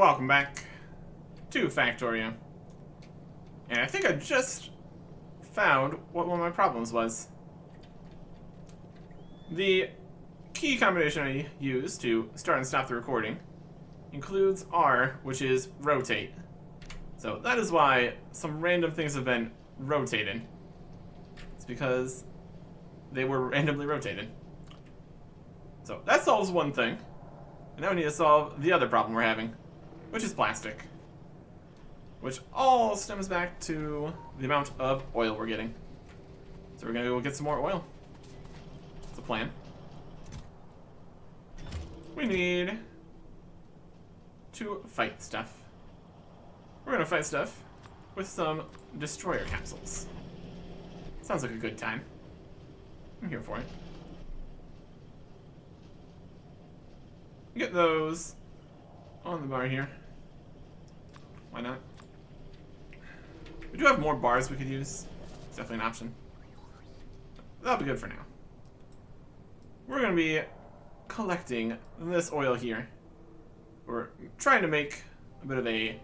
Welcome back to Factorio. And I think I just found what one of my problems was. The key combination I use to start and stop the recording includes R, which is rotate. So that is why some random things have been rotated. It's because they were randomly rotated. So that solves one thing. And now we need to solve the other problem we're having, which is plastic. Which all stems back to the amount of oil we're getting. So we're gonna go get some more oil. That's the plan. We need to fight stuff. We're gonna fight stuff with some destroyer capsules. Sounds like a good time. I'm here for it. Get those on the bar here. Why not? We do have more bars we could use. It's definitely an option. That'll be good for now. We're going to be collecting this oil here. We're trying to make a bit of a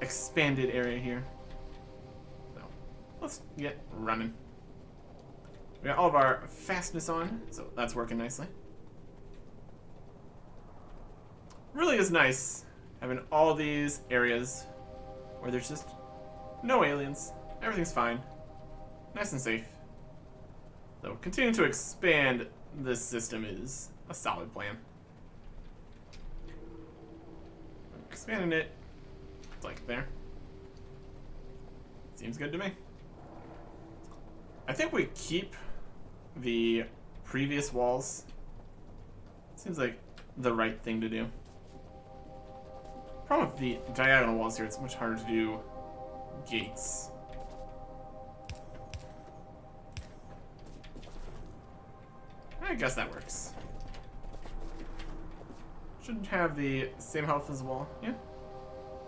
expanded area here. So let's get running. We got all of our fastness on, so that's working nicely. Really is nice having all these areas where there's just no aliens. Everything's fine. Nice and safe. So continuing to expand this system is a solid plan. Expanding it like there. Seems good to me. I think we keep the previous walls. Seems like the right thing to do. Problem with the diagonal walls here, it's much harder to do gates. I guess that works. Shouldn't have the same health as the wall. Yeah.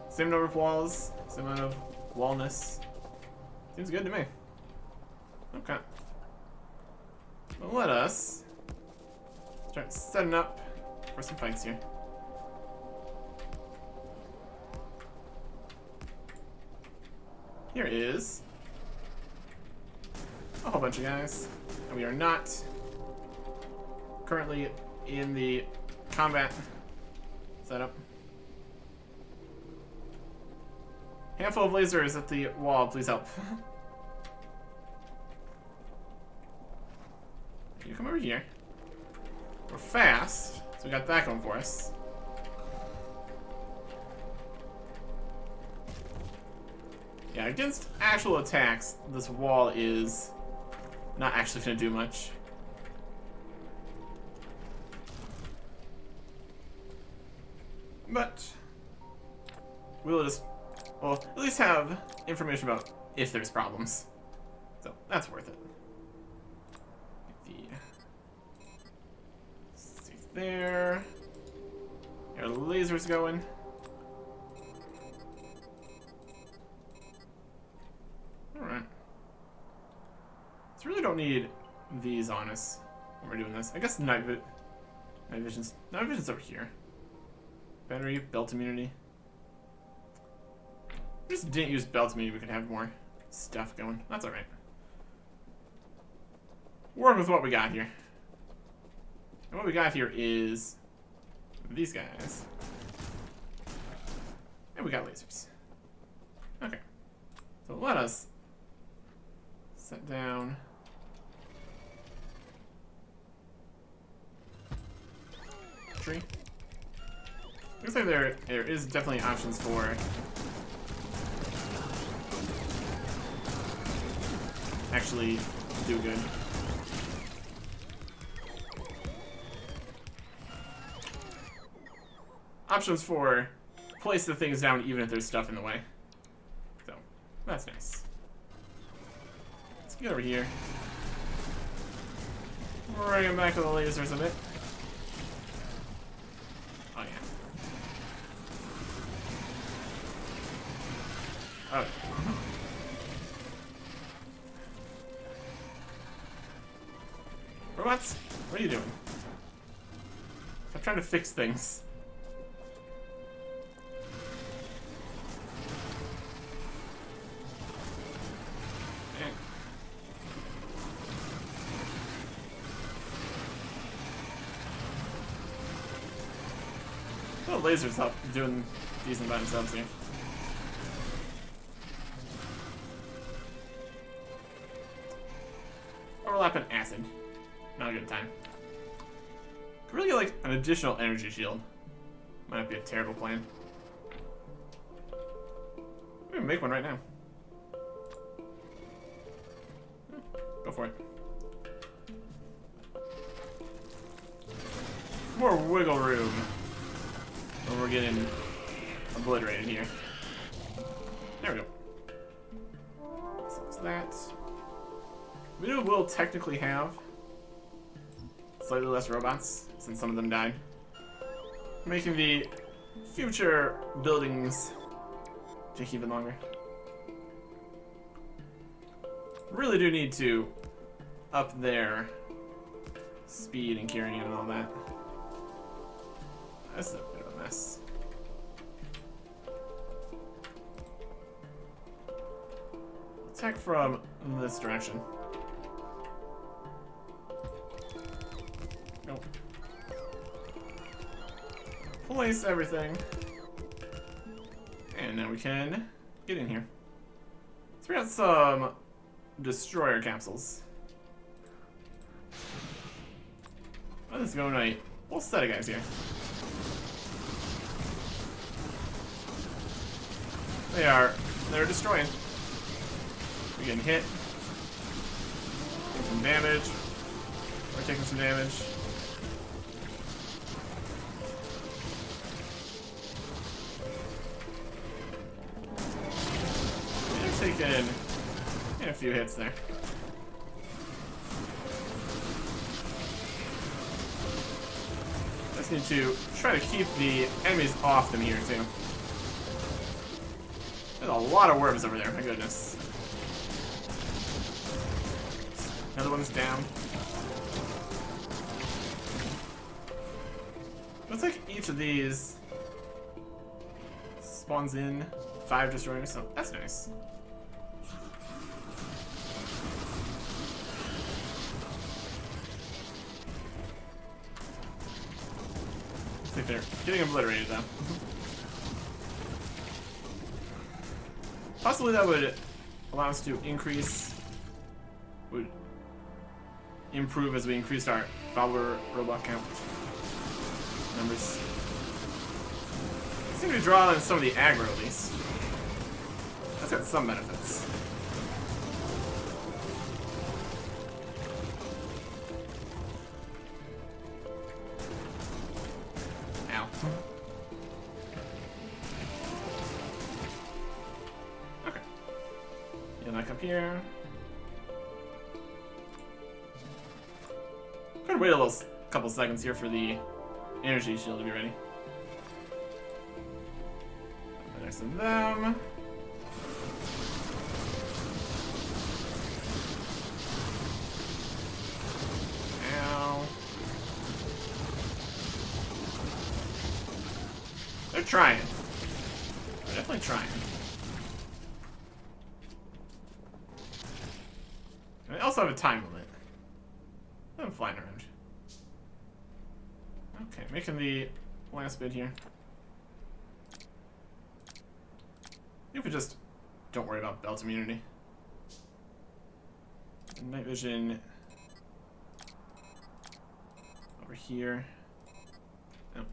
Same number of walls, same amount of wallness. Seems good to me. Okay. Well, let us start setting up for some fights here. Here is a whole bunch of guys, and we are not currently in the combat setup. Handful of lasers at the wall, please help. You come over here. We're fast, so we got that going for us. Yeah, against actual attacks, this wall is not actually going to do much. But we'll just, well, at least have information about if there's problems. So that's worth it. See there. Our lasers going. Alright. So really don't need these on us when we're doing this. I guess night vision's over here. Battery, belt immunity. We just didn't use belt immunity, we could have more stuff going. That's alright. Work with what we got here. And what we got here is these guys. And we got lasers. Okay. So let us set down tree. Looks like there is definitely options for actually do good. Options for place the things down even if there's stuff in the way. So, that's nice. Let's get over here. Bring him back to the lasers a bit. Oh, yeah. Oh. Robots, what are you doing? I'm trying to fix things. lasers help doing decent by themselves here. Overlapping acid. Not a good time. Could really get like an additional energy shield. Might not be a terrible plan. We can make one right now. Go for it. More wiggle room. Or we're getting obliterated here. There we go. So it's that. We will technically have slightly less robots since some of them died, making the future buildings take even longer. Really do need to up their speed and carrying and all that. This is a bit of a mess. Attack from this direction. Nope. Place everything. And now we can get in here. So we got some destroyer capsules. Oh, this is going a whole set of guys here. They're destroying. We're getting hit. Taking some damage. We're taking some damage. They're taking a few hits there. Just need to try to keep the enemies off them here too. There's a lot of worms over there, my goodness. Another one's down. Looks like each of these spawns in 5 destroyers, so that's nice. I think they're getting obliterated though. Possibly that would allow us to would improve as we increased our follower robot count numbers. Seem to draw on some of the aggro at least. That's got some benefits. Ow. Okay. Get back up here. I'm gonna wait a couple seconds here for the energy shield to be ready. Next to them. Ow. They're trying. They're definitely trying. And they also have a time limit. I'm flying around. Okay, making the last bit here. If we just don't worry about belt immunity. Night vision over here. No.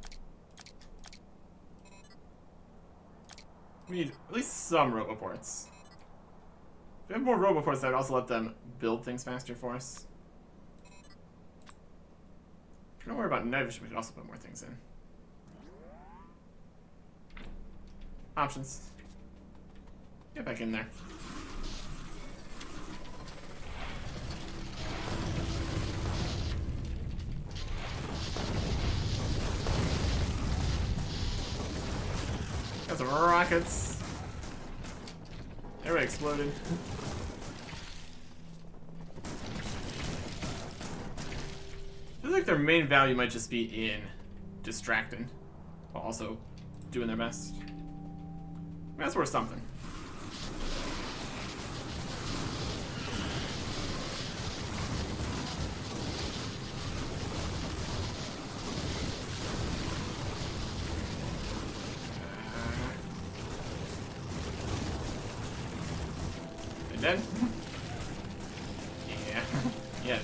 We need at least some roboports. If we have more roboports, that would also let them build things faster for us. Don't worry about night vision, we could also put more things in. Options. Get back in there. Got some rockets. Everybody exploded. I feel like their main value might just be in distracting, while also doing their best. I mean, that's worth something. Yeah.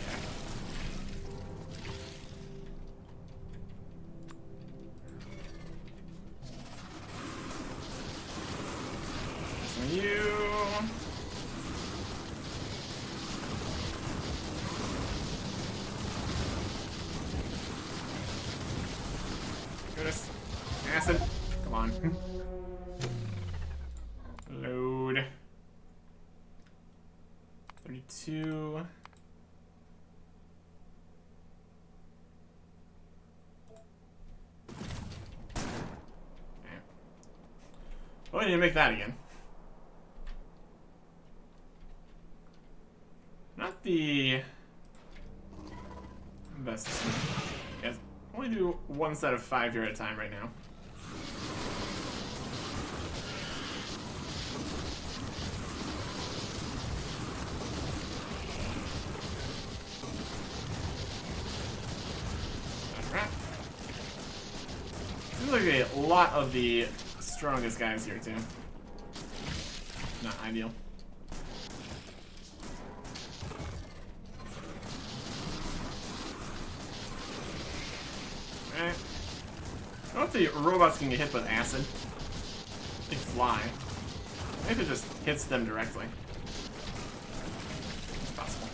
You. Goodness. Acid. Come on. Load. 32. Oh, we need to make that again. Not the best. Yes, only do one set of 5 here at a time right now. Alright. Seems like a lot of the strongest guys here too. Not ideal. Alright. I don't know if the robots can get hit with acid. They fly. I think it just hits them directly. It's possible.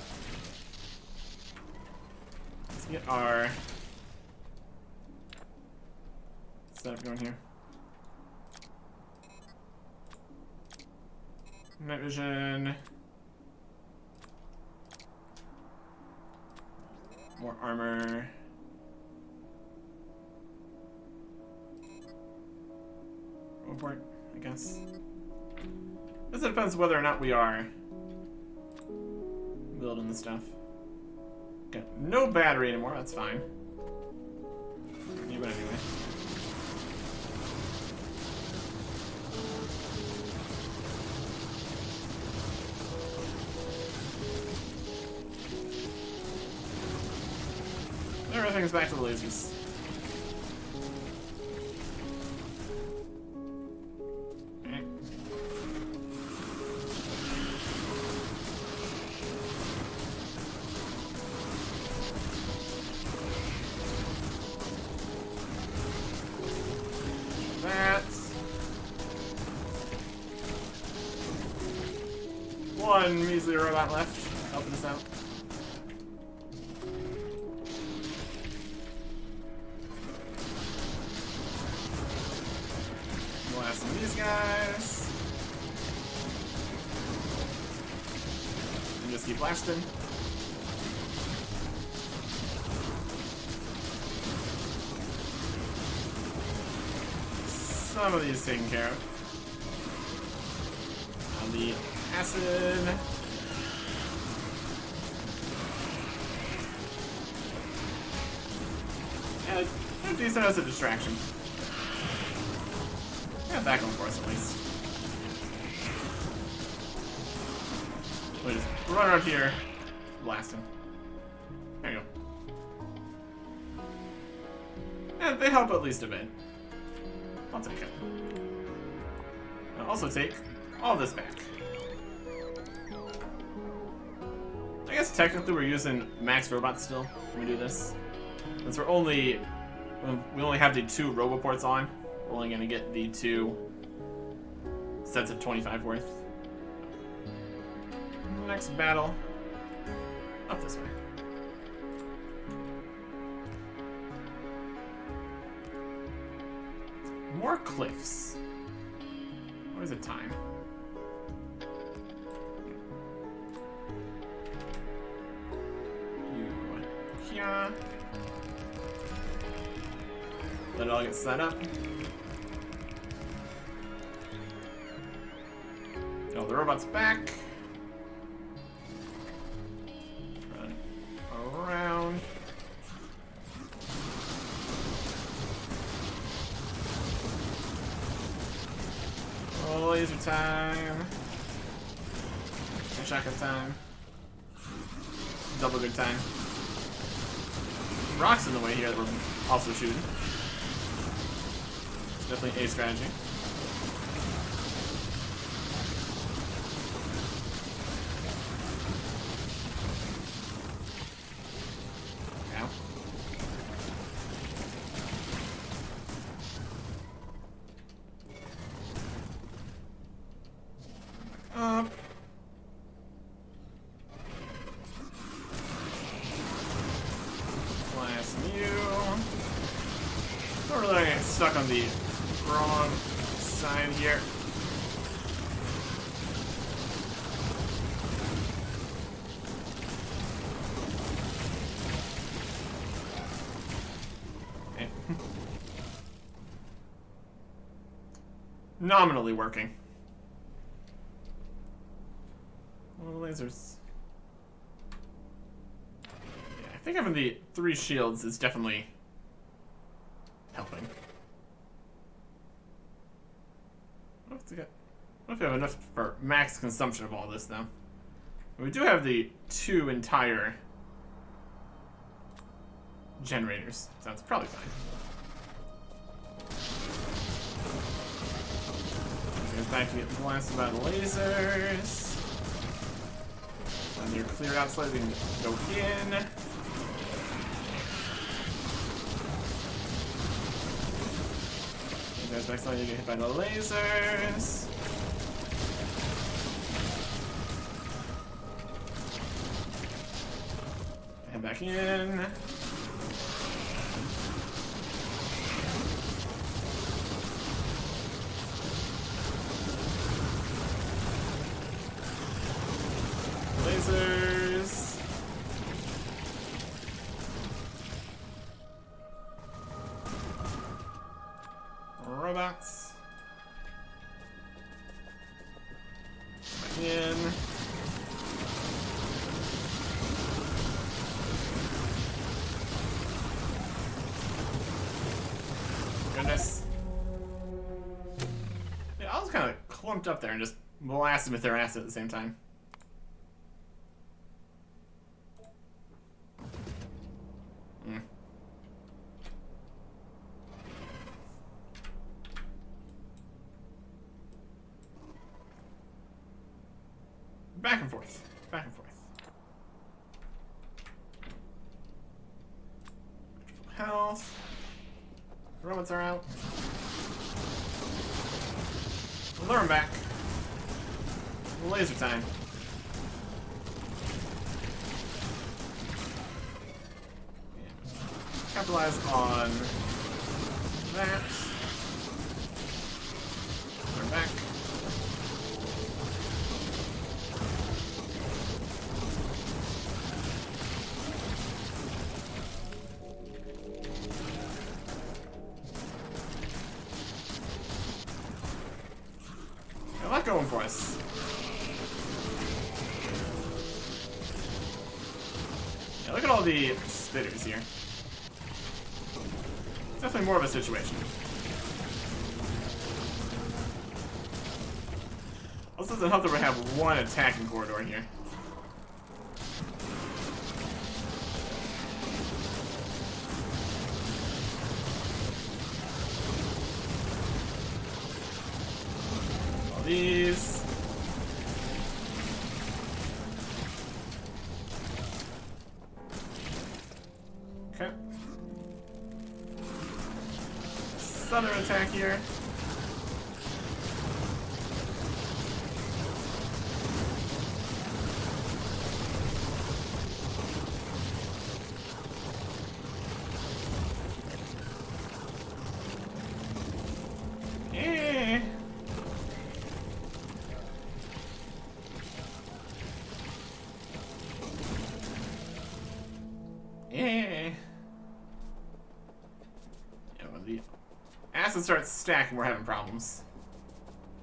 Let's get our setup going here. Night vision. More armor. Report, I guess. I guess it depends whether or not we are building the stuff. Okay, no battery anymore, that's fine. Yeah, but anyway. Everything's back to the lasers. One measly robot left, helping us out. Blast some of these guys. And just keep blasting. Some of these taken care of. On the acid. Yeah, they're decent as a distraction. Yeah, back on course at least. We just run around here, blast him. There you go. Yeah, they help at least a bit. I'll take it. I'll also take all this back. I guess technically we're using max robots still when we do this. Since we only have the 2 roboports on, we're only gonna get the 2 sets of 25 worth. Next battle, up this way. More cliffs. What is the time? Here. Let it all get set up. Oh, the robot's back. Run around. Oh, laser time. Shotgun time. Double good time. Rocks in the way here that we're also shooting. It's definitely a strategy. stuck on the wrong side here. Okay. Nominally working. Well, lasers. Yeah, I think having the 3 shields is definitely helping. What if we have enough for max consumption of all this, though? We do have the 2 entire generators, so that's probably fine. Goes back to get blasted by the lasers. And they're cleared out slightly and go in. There's next time you get hit by the lasers. And back in. Lasers. Robots. Back in. Goodness. Yeah, I was kind of clumped up there and just blast them with their ass at the same time. Back and forth. Back and forth. Health. The robots are out. Lure them back. Laser time. Capitalize on that. Lure back. A lot going for us. Yeah, look at all the spitters here. It's definitely more of a situation. Also doesn't help that we have one attacking corridor here. All these. Okay. Southern attack here. Acid starts stacking, we're having problems.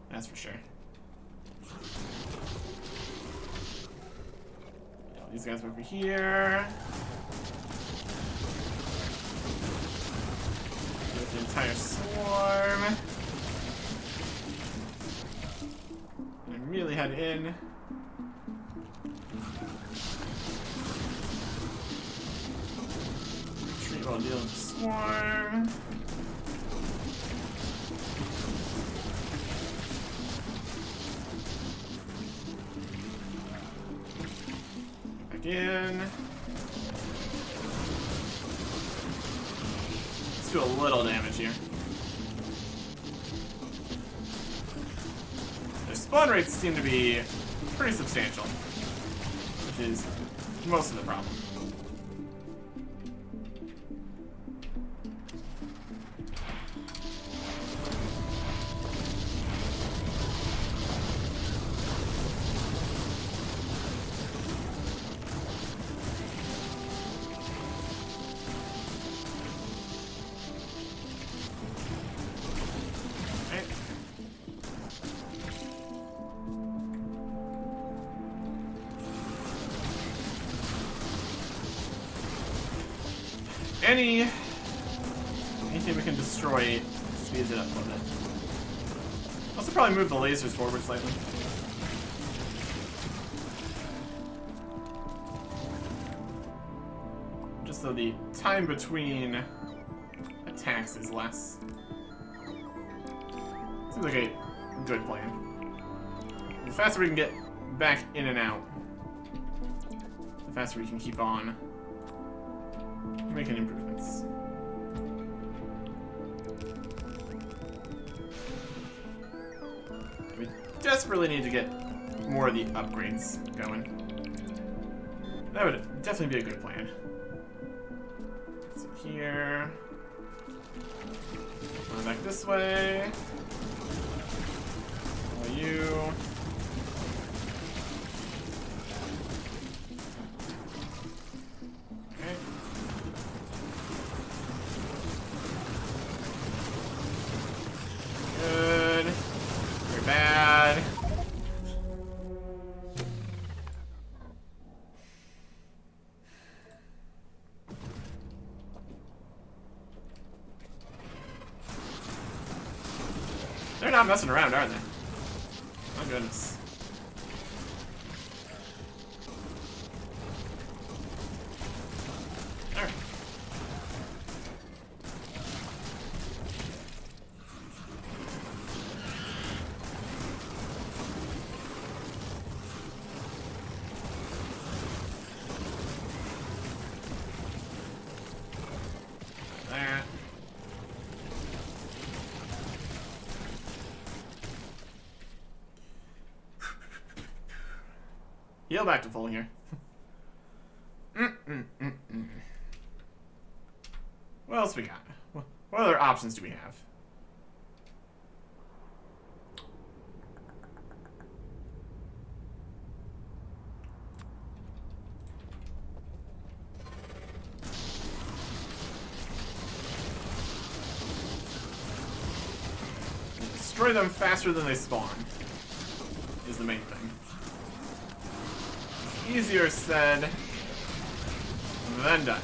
That's for sure. These guys over here. Get the entire swarm. And immediately head in. Retreat while dealing with the swarm. In. Let's do a little damage here. Their spawn rates seem to be pretty substantial, which is most of the problem. anything we can destroy speeds it up a little bit. Also probably move the lasers forward slightly. Just so the time between attacks is less. Seems like a good plan. The faster we can get back in and out, the faster we can keep on making improvements. We desperately need to get more of the upgrades going. That would definitely be a good plan. So here, going back this way. You. Okay. Good. Very bad. They're not messing around, are they? Oh goodness. Alright. There. Heal back to full here. What else we got? What other options do we have? Destroy them faster than they spawn is the main thing. Easier said than done.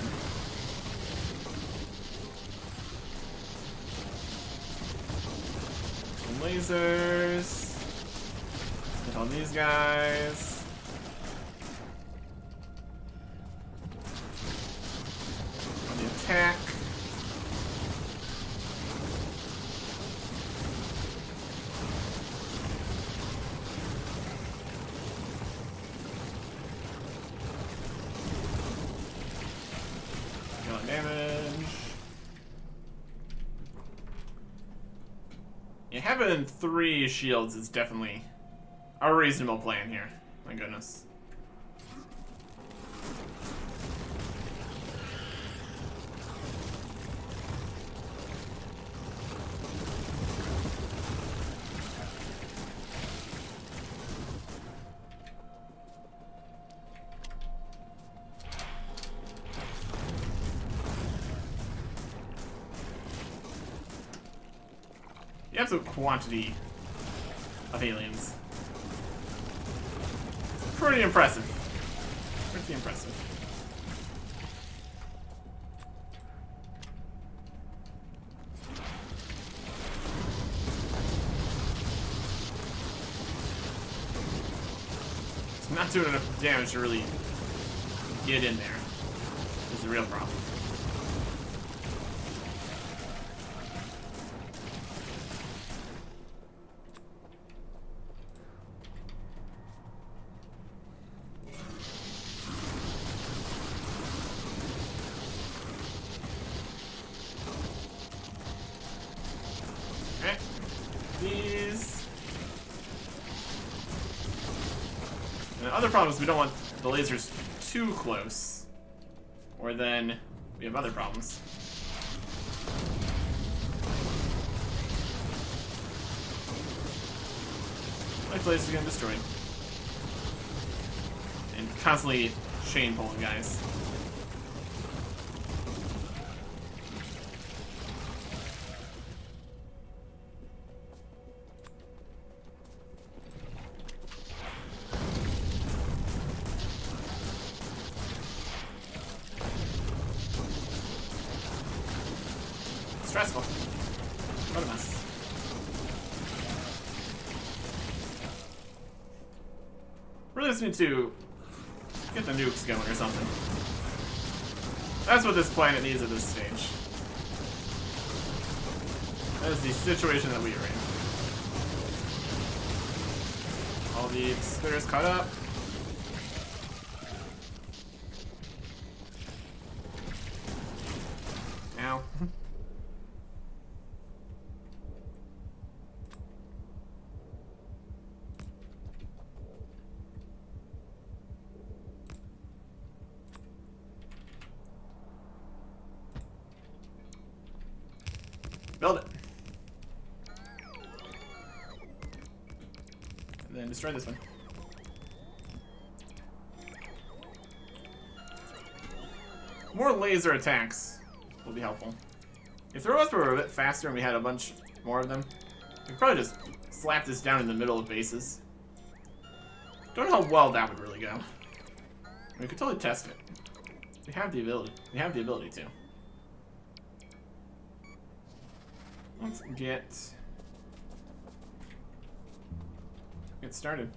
Some lasers. Hit all these guys. On the attack. Damage. Yeah, having 3 shields is definitely a reasonable plan here. My goodness. The absolute quantity of aliens. Pretty impressive. Pretty impressive. It's not doing enough damage to really get in there. Is the real problem. These. And the other problem is we don't want the lasers too close, or then we have other problems. My lasers getting destroyed. And constantly chain pulling guys. stressful. What a mess. Really just need to get the nukes going or something. That's what this planet needs at this stage. That is the situation that we are in. All the spitters caught up. Now. Build it. And then destroy this one. More laser attacks will be helpful. If the robots were a bit faster and we had a bunch more of them, we could probably just slap this down in the middle of bases. Don't know how well that would really go. We could totally test it. We have the ability. We have the ability to. Let's get started.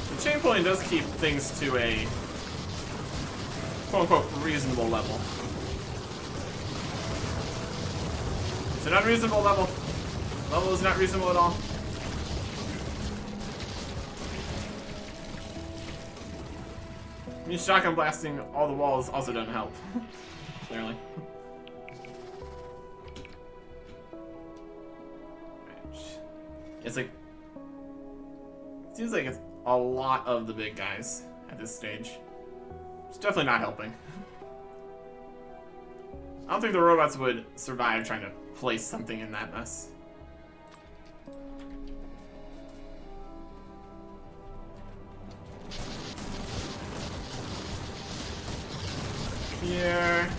The chain pulling does keep things to a quote-unquote reasonable level. It's an unreasonable level. Level is not reasonable at all. I mean, shotgun blasting all the walls also doesn't help. Clearly. It's like... Seems like it's a lot of the big guys at this stage. It's definitely not helping. I don't think the robots would survive trying to place something in that mess. Here.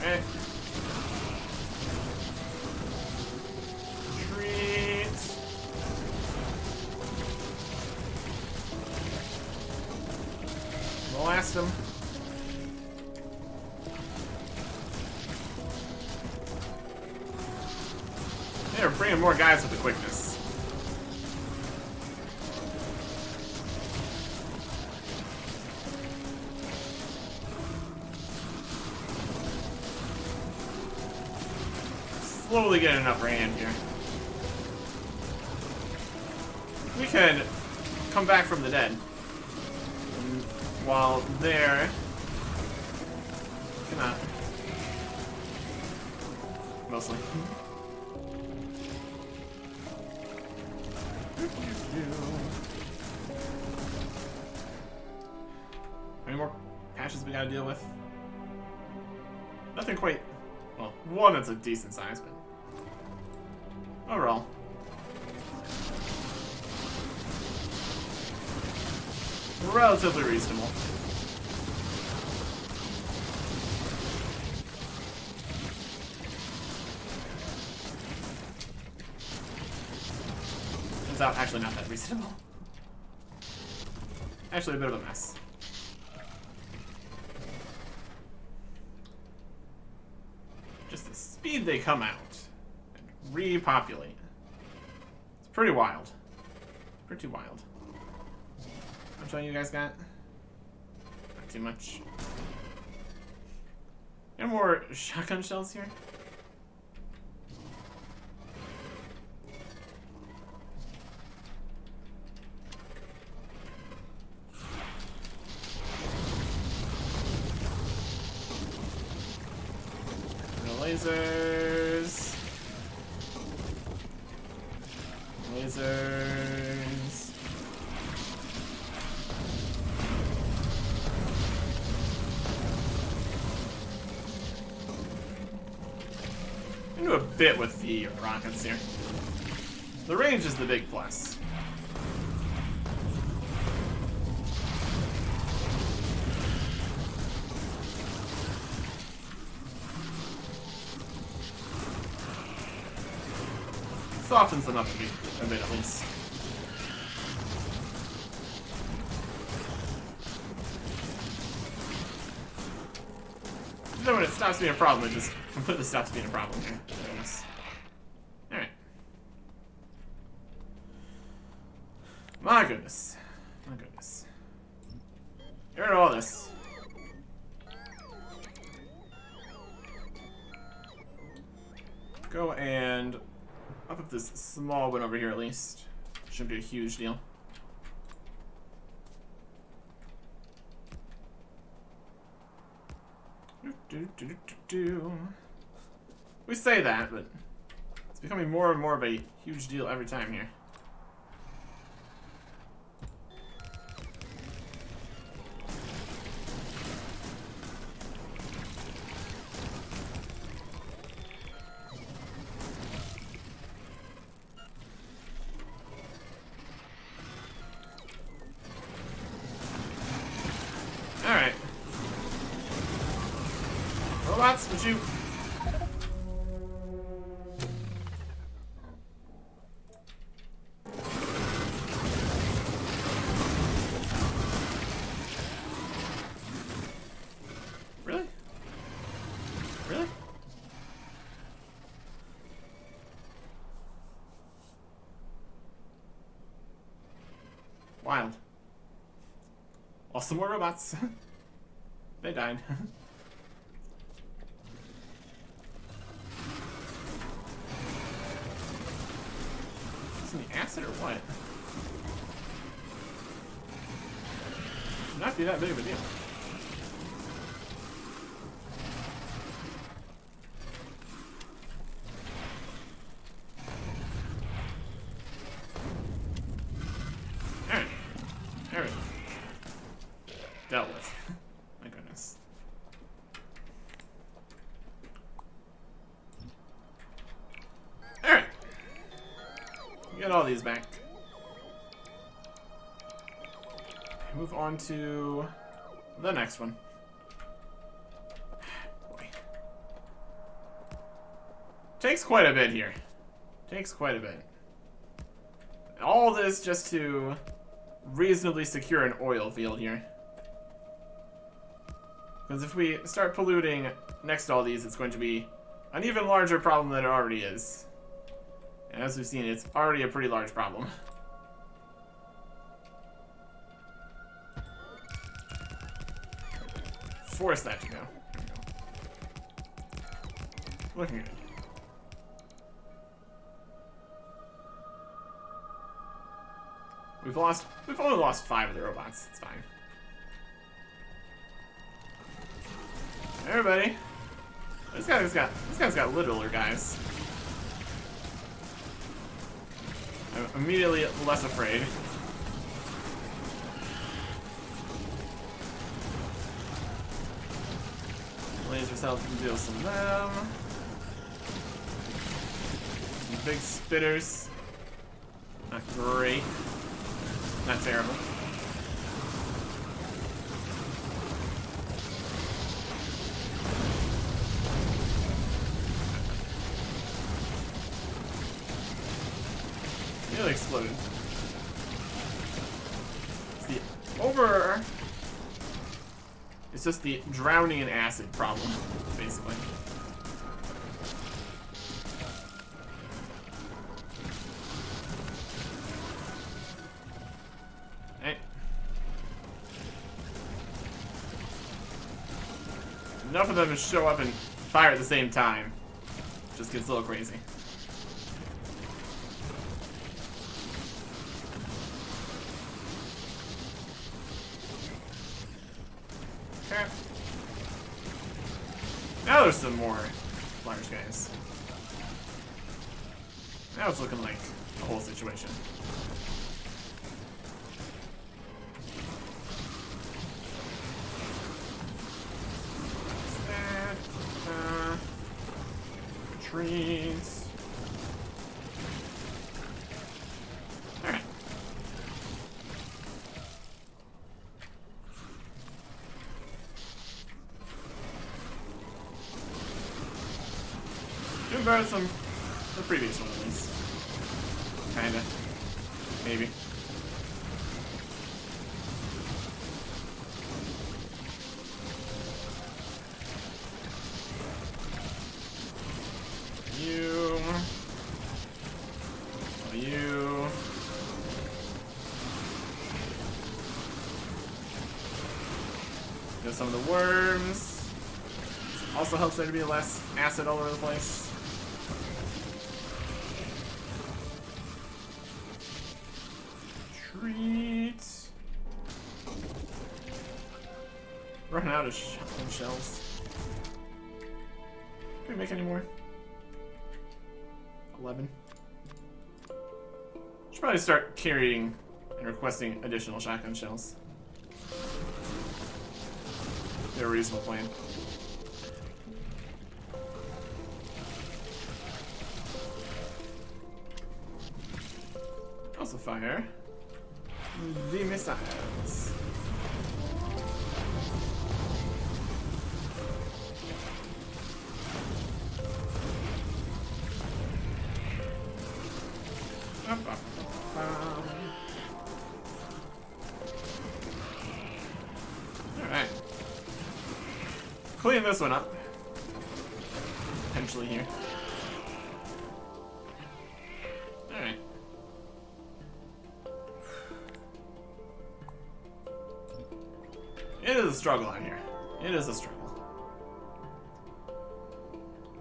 Alright. Treat. Blast him. They're bringing more guys with the quickness. Slowly getting an upper hand here. We could come back from the dead. And while they're... Cannot. Mostly. Any more patches we gotta deal with? Nothing quite... Well, one that's a decent size, but... Overall. Relatively reasonable. Turns out, actually not that reasonable. Actually a bit of a mess. Just the speed they come out and repopulate. It's pretty wild. Pretty wild. I'm showing you guys got? Not too much. Any more shotgun shells here? Lasers. Lasers. I'm gonna do a bit with the rockets here. The range is the big plus. softens them up a bit at least. Then when it stops being a problem, it just completely stops being a problem here. Alright. My goodness. My goodness. Get rid of all this. Go and up this small one over here at least. Shouldn't be a huge deal. We say that, but it's becoming more and more of a huge deal every time here. Alright. Robots, would you... Really? Really? Wild. Oh, some more robots. They died. Is it the acid or what? Should not be that big of a deal. Alright. There we go. Dealt with. My goodness. Alright. Get all these back. Move on to the next one. Boy. Takes quite a bit here. Takes quite a bit. All this just to reasonably secure an oil field here. Because if we start polluting next to all these, it's going to be an even larger problem than it already is. And as we've seen, it's already a pretty large problem. Force that to go. There we go. Looking good. We've only lost 5 of the robots. It's fine. Everybody. This guy's got littler guys. I'm immediately less afraid. Laser cells can deal with some of them. Some big spitters. Not great. Not terrible. Nearly exploded. It's just the drowning in acid problem, basically. Hey. Enough of them to show up and fire at the same time. Just gets a little crazy. Okay. Now there's some more large guys. Now it's looking like a whole situation. Trees. Alright. Doing better than the previous one, at least. Kinda. Maybe. You. Oh, you. Get some of the worms. Also helps there to be less acid all over the place. Treat. Running out of shotgun shells. Can we make any more? 11. Should probably start carrying and requesting additional shotgun shells. They're a reasonable plan. Also fire the missiles. Alright. Clean this one up. Potentially here. Alright. It is a struggle out here. It is a struggle.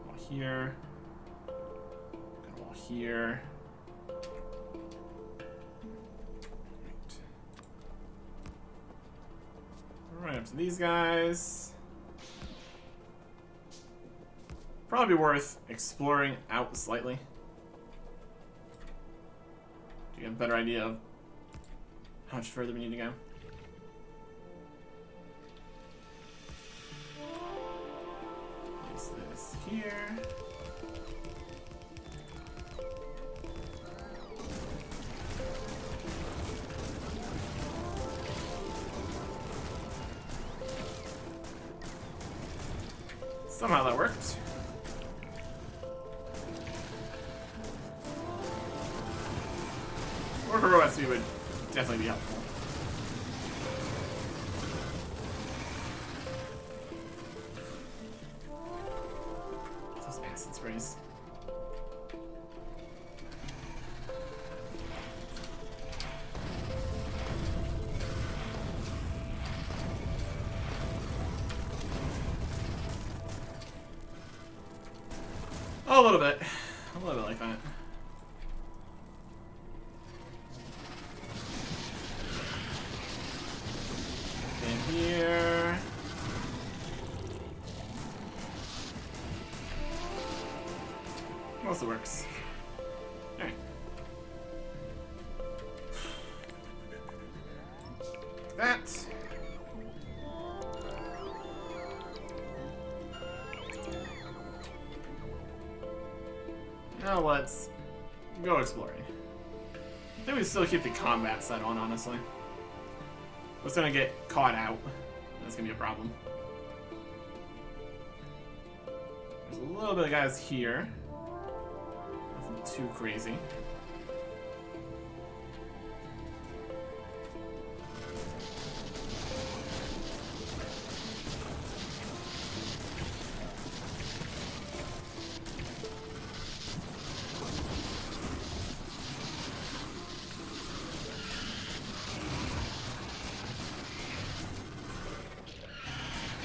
Wall here. Got a wall here. Right up to these guys. Probably worth exploring out slightly to get a better idea of how much further we need to go. Place this here. Somehow that worked. Or her OSB would definitely be helpful. Those acid sprays. A little bit like that. In here. Also works. Alright. That. Now let's go exploring. I think we still keep the combat set on, honestly. What's gonna get caught out? That's gonna be a problem. There's a little bit of guys here. Nothing too crazy.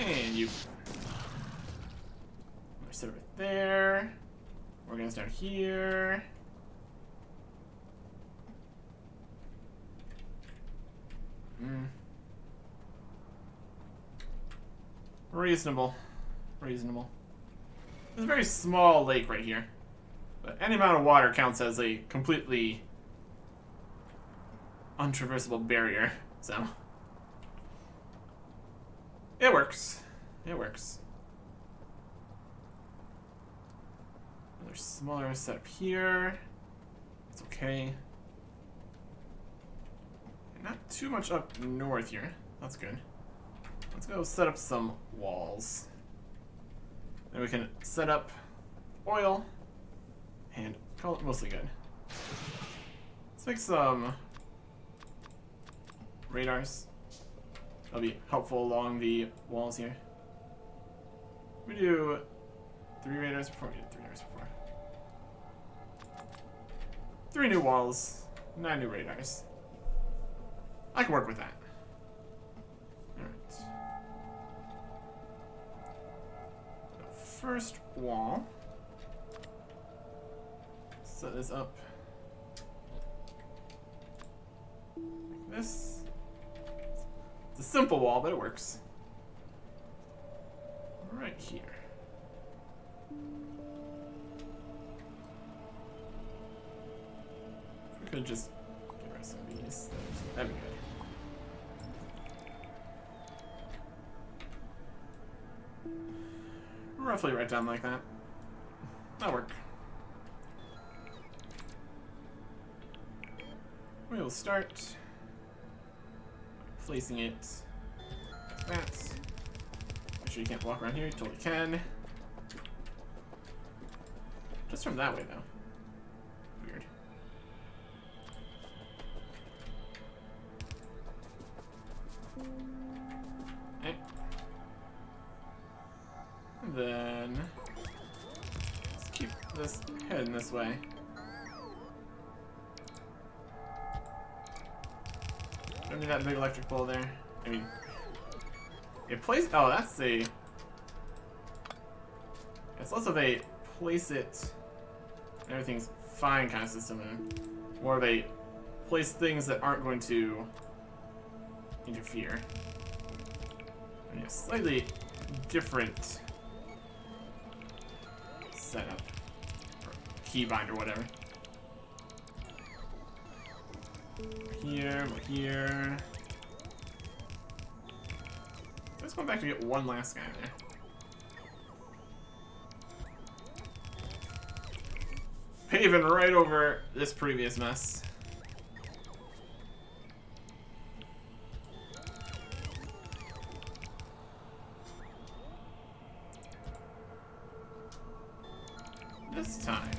And you. We're sit over there. We're gonna start here. Reasonable. Reasonable. There's a very small lake right here. But any amount of water counts as a completely untraversable barrier, so it works. It works. Another smaller setup here. It's okay. Not too much up north here. That's good. Let's go set up some walls. Then we can set up oil and call it mostly good. Let's make some radars. That'll be helpful along the walls here. We do 3 radars before. We did 3 radars before. 3 new walls, 9 new radars. I can work with that. Alright. The first wall. Set this up like this. It's a simple wall, but it works. Right here. We could just get rid of some of these. That'd be good. Roughly right down like that. That'll work. We will start placing it like that. Make sure you can't walk around here. You totally can. Just from that way, though. Weird. Okay. And then let's keep this heading this way. Don't need that big electric pole there. I mean, it plays. Oh, that's a. It's less of a place it. Everything's fine kind of system, and more of a place things that aren't going to interfere. And yeah, slightly different setup or keybind or whatever. Here, we're here. Let's go back to get one last guy there. Paving right over this previous mess. This time,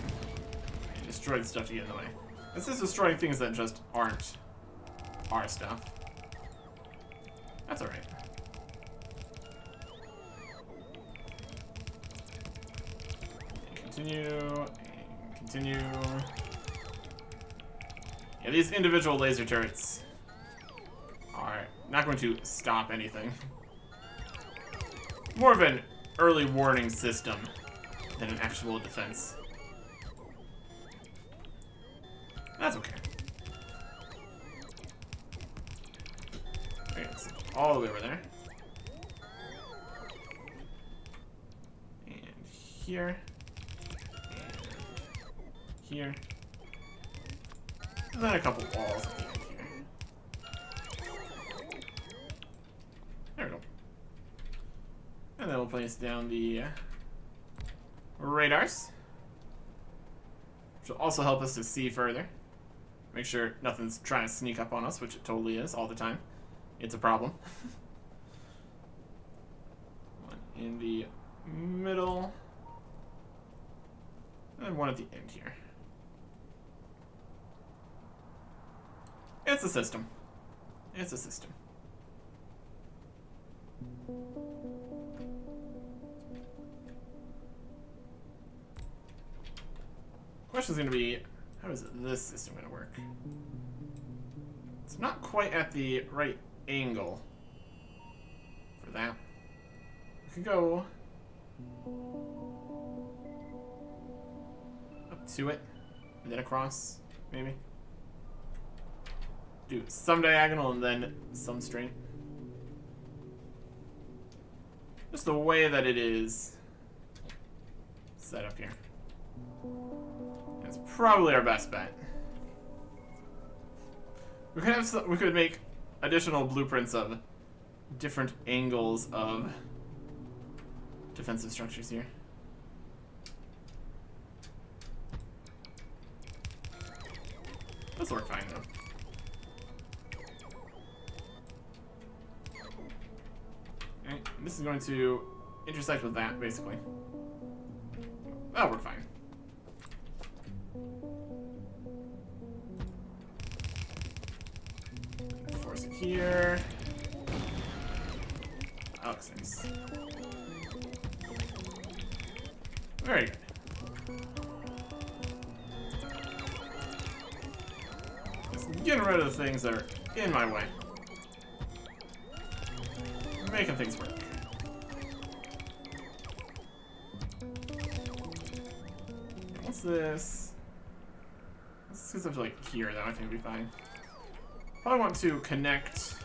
I destroyed the stuff to get in the way. This is destroying things that just aren't our stuff. That's alright. Continue, and continue. Yeah, these individual laser turrets are not going to stop anything. More of an early warning system than an actual defense. That's okay. Okay, so all the way over there. And here. And here. And then a couple walls at the end here. There we go. And then we'll place down the radars, which will also help us to see further. Make sure nothing's trying to sneak up on us, which it totally is all the time. It's a problem. One in the middle. And one at the end here. It's a system. It's a system. Question's gonna be, how is this system gonna work? It's not quite at the right angle for that. We could go up to it and then across, maybe. Do some diagonal and then some straight. Just the way that it is set up here. That's probably our best bet. We could have we could make additional blueprints of different angles of defensive structures here. This will work fine though. Okay, this is going to intersect with that basically. That'll work fine. here. That looks nice. Very good. Just getting rid of the things that are in my way. Making things work. What's this? This goes up to like here, though. I think it'll be fine. Probably want to connect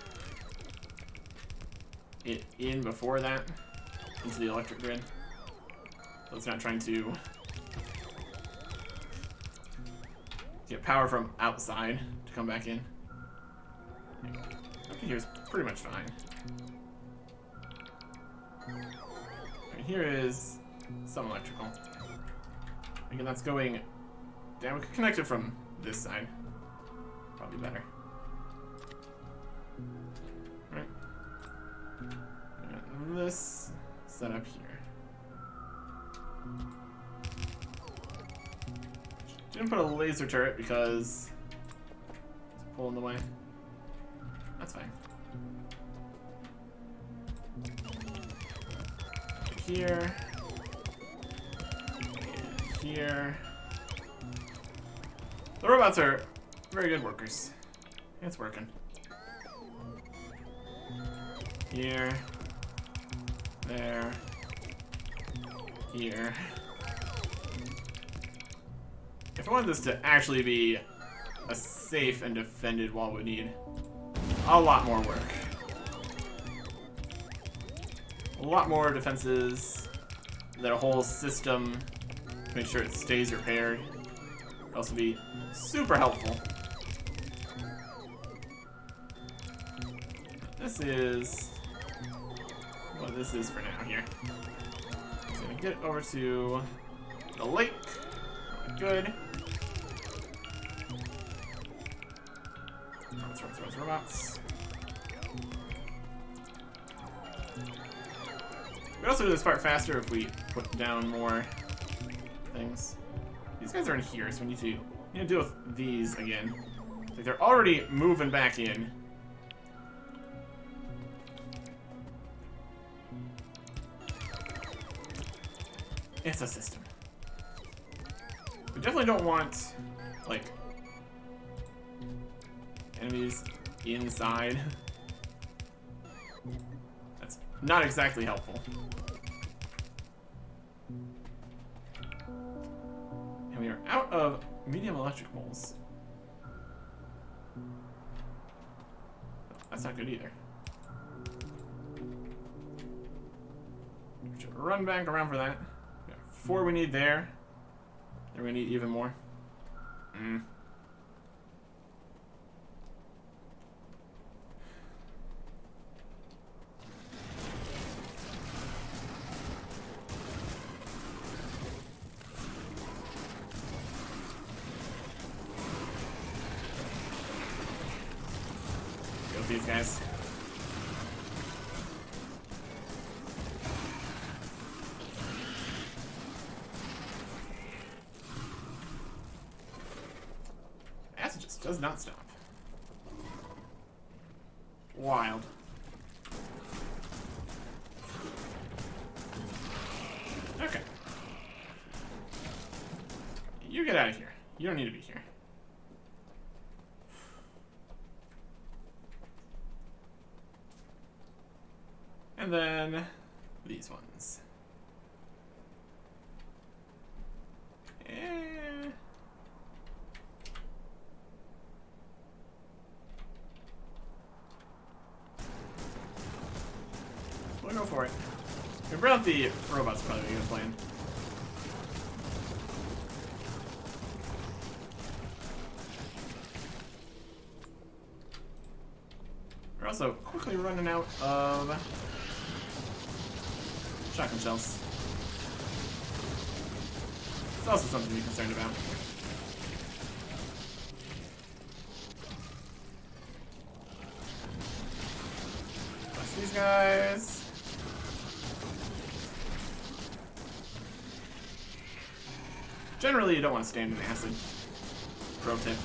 it in before that into the electric grid. So it's not trying to get power from outside to come back in. Up here is pretty much fine. Right here is some electrical. Again, that's going down. We could connect it from this side. Probably better. Right. And this set up here. Didn't put a laser turret because it's pulling the way. That's fine. Here. And here. The robots are very good workers. It's working. Here. There. Here. If I wanted this to actually be a safe and defended wall, would need a lot more work. A lot more defenses, that a whole system to make sure it stays repaired. Would also be super helpful. This is what this is for now here. So I'm gonna get over to the lake. Good. Robots. We also do this part faster if we put down more things. These guys are in here, so we need to deal with these again. Like they're already moving back in. It's a system. We definitely don't want, like, enemies inside. That's not exactly helpful. And we are out of medium electric moles. That's not good either. We should run back around for that. We got 4 we need there. Then we need even more. Go with these guys. Does not stop. Wild. Okay. You get out of here. You don't need to be here. And then these ones. We'll go for it. We brought out the robots, probably a good plan. We're also quickly running out of shotgun shells. It's also something to be concerned about. Bless these guys. Generally, you don't want to stand in acid. Pro tip.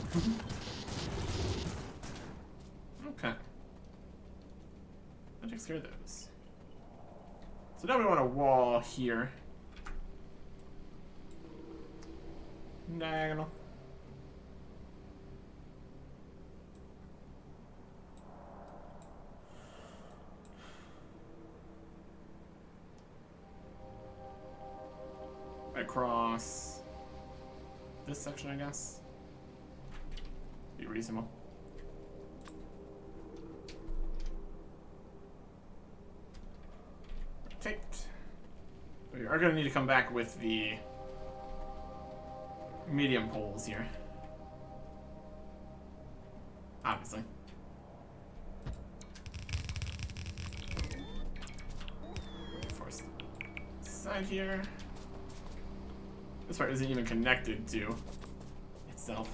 Okay. that takes care of those. So now we want a wall here. Diagonal. Across this section, I guess. Be reasonable. Rotate. We are going to need to come back with the medium poles here. Obviously. Force the side here. This part isn't even connected to itself.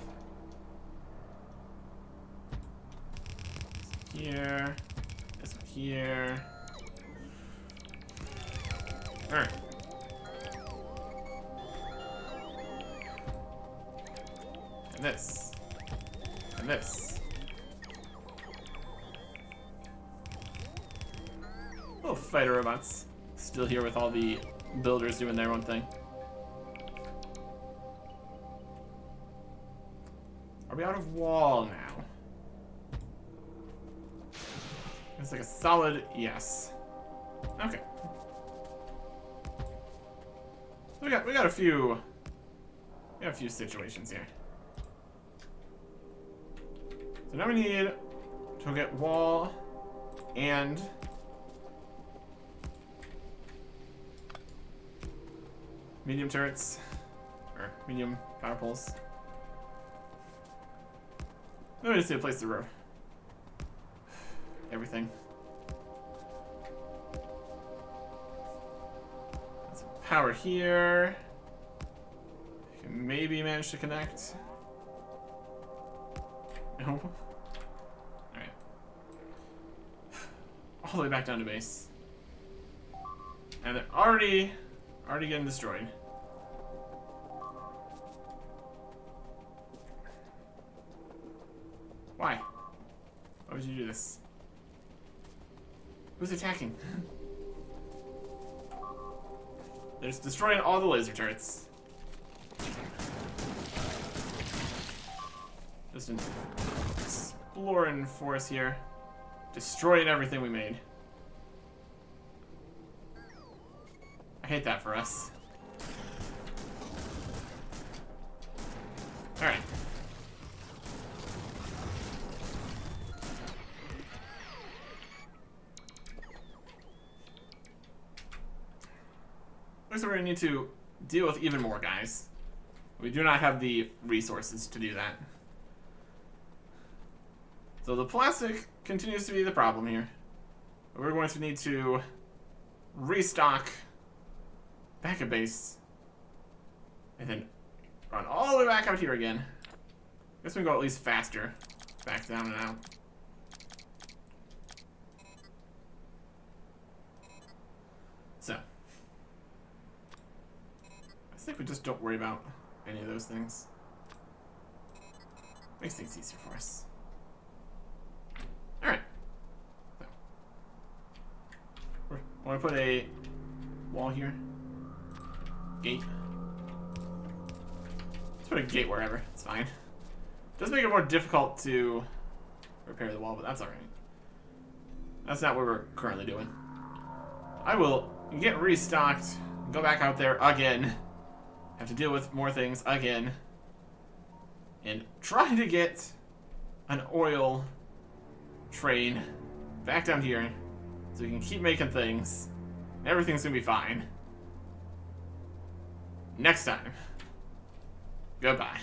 Here. This one here. Alright. And this. And this. Little fighter robots. Still here with all the builders doing their own thing. Are we out of wall now? It's like a solid yes. Okay. We got a few situations here. So now we need to get wall and medium turrets or medium power poles. Then we just need to place the road. Everything. Some power here. Can maybe manage to connect. No. Alright. All the way back down to base. And they're already getting destroyed. Why? Why would you do this? Who's attacking? They're just destroying all the laser turrets. Just an exploring force here. Destroying everything we made. I hate that for us. Alright. Looks like we're going to need to deal with even more guys. We do not have the resources to do that. So the plastic continues to be the problem here. We're going to need to restock back at base. And then run all the way back out here again. Guess we can go at least faster. Back down and out. So. I think we just don't worry about any of those things. Makes things easier for us. Alright. So. I want to put a wall here. Gate. Let's put a gate wherever. It's fine. Does make it more difficult to repair the wall, but that's alright. That's not what we're currently doing. I will get restocked, go back out there again. Have to deal with more things again. And try to get an oil train back down here so we can keep making things. And everything's gonna be fine. Next time. Goodbye.